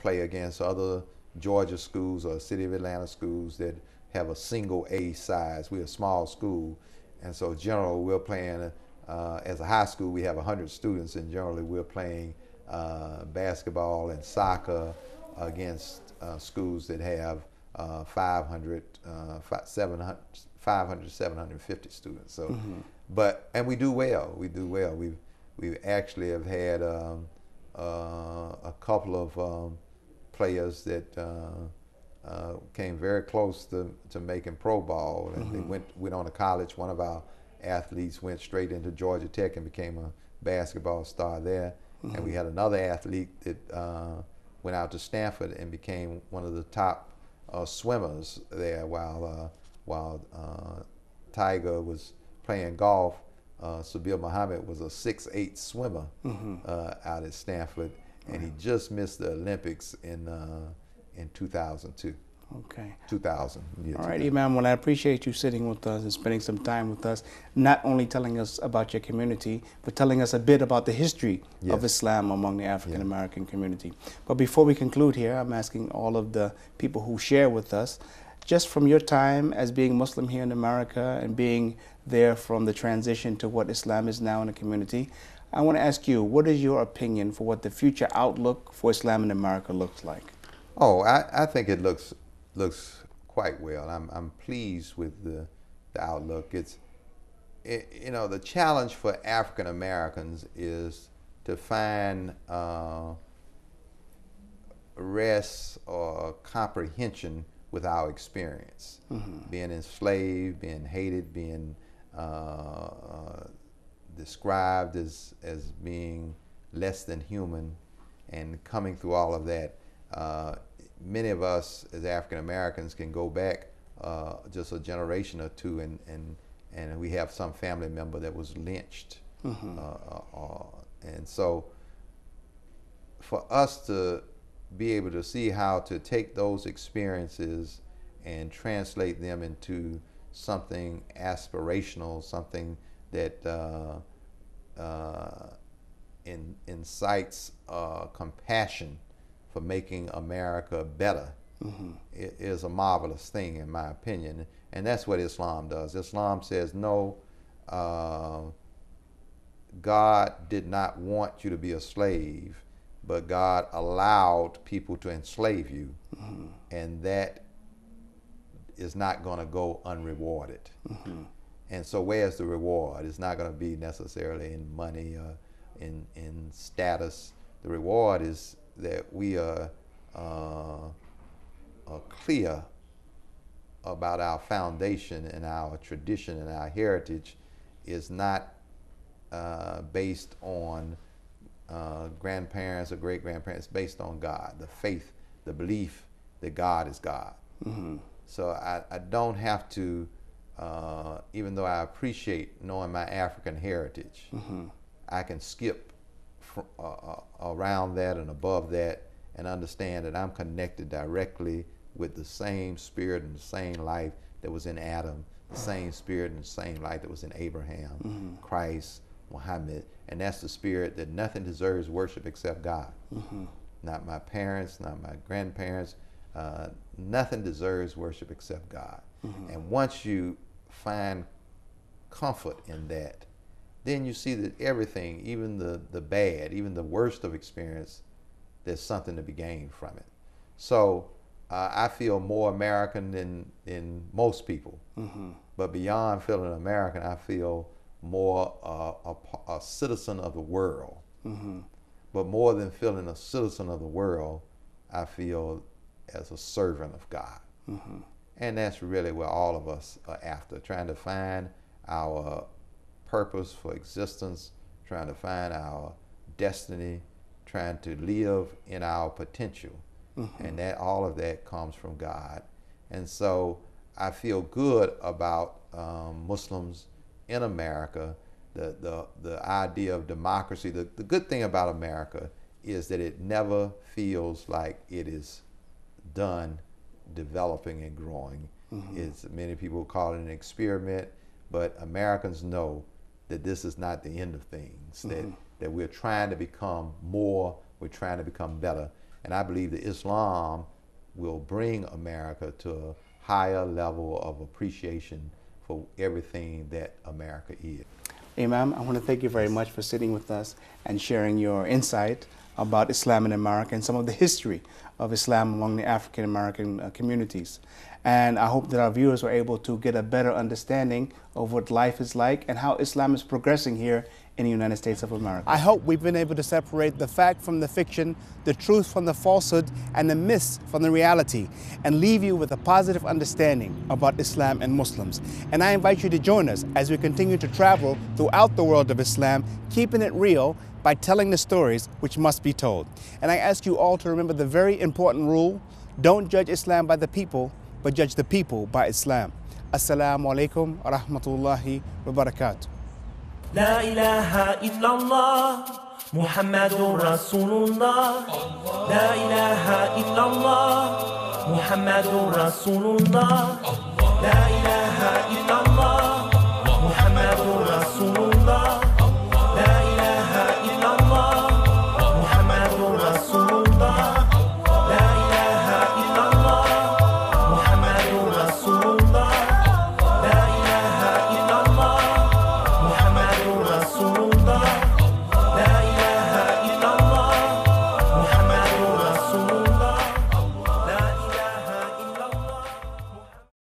play against other Georgia schools or City of Atlanta schools that have a single A size. We're a small school, and so generally we're playing, as a high school we have 100 students, and generally we're playing basketball and soccer against schools that have 500, 750 students. So, and we do well. We do well. We actually have had a couple of players that came very close to making pro ball, and they went on to college. One of our athletes went straight into Georgia Tech and became a basketball star there. And we had another athlete that went out to Stanford and became one of the top swimmers there, while Tiger was playing golf. Sabir Muhammad was a 6'8" swimmer out at Stanford, and he just missed the Olympics in 2002. Okay. 2000. All right, Imam. Well, I appreciate you sitting with us and spending some time with us, not only telling us about your community, but telling us a bit about the history of Islam among the African American community. But before we conclude here, I'm asking all of the people who share with us, just from your time as being Muslim here in America and being there from the transition to what Islam is now in the community, I want to ask you, what is your opinion for what the future outlook for Islam in America looks like? Oh, I think it looks quite well. I'm pleased with the outlook. You know, the challenge for African Americans is to find rest or comprehension with our experience, being enslaved, being hated, being described as being less than human, and coming through all of that. Many of us as African Americans can go back just a generation or two, and we have some family member that was lynched, and so for us to be able to see how to take those experiences and translate them into something aspirational, something that incites compassion for making America better, it is a marvelous thing, in my opinion. And that's what Islam does. Islam says, no, God did not want you to be a slave, but God allowed people to enslave you, and that is not going to go unrewarded. And so where's the reward? It's not going to be necessarily in money or in status. The reward is that we are clear about our foundation and our tradition and our heritage is not based on grandparents or great-grandparents, based on God, the faith, the belief that God is God. So I don't have to, even though I appreciate knowing my African heritage, I can skip around that and above that and understand that I'm connected directly with the same spirit and the same life that was in Adam, the same spirit and the same life that was in Abraham, Christ, Muhammad, and that's the spirit that nothing deserves worship except God. Not my parents, not my grandparents, nothing deserves worship except God. And once you find comfort in that, then you see that everything, even the bad, even the worst of experience, there's something to be gained from it. So I feel more American than most people. But beyond feeling American, I feel more a citizen of the world. But more than feeling a citizen of the world, I feel as a servant of God. And that's really where all of us are after, trying to find our purpose for existence, trying to find our destiny, trying to live in our potential. And that all of that comes from God. And so I feel good about Muslims in America, the idea of democracy. The good thing about America is that it never feels like it is done developing and growing. Many people call it an experiment, but Americans know that this is not the end of things, that we're trying to become more, we're trying to become better. And I believe that Islam will bring America to a higher level of appreciation for everything that America is. Imam, I want to thank you very much for sitting with us and sharing your insight about Islam in America and some of the history of Islam among the African American communities. And I hope that our viewers were able to get a better understanding of what life is like and how Islam is progressing here in the United States of America. I hope we've been able to separate the fact from the fiction, the truth from the falsehood, and the myths from the reality, and leave you with a positive understanding about Islam and Muslims. And I invite you to join us as we continue to travel throughout the world of Islam, keeping it real by telling the stories which must be told. And I ask you all to remember the very important rule: don't judge Islam by the people, but judge the people by Islam. Assalamu alaikum wa rahmatullahi wa barakatuh. لا إله إلا الله محمد رسول الله لا إله إلا الله محمد رسول الله لا إله إلا الله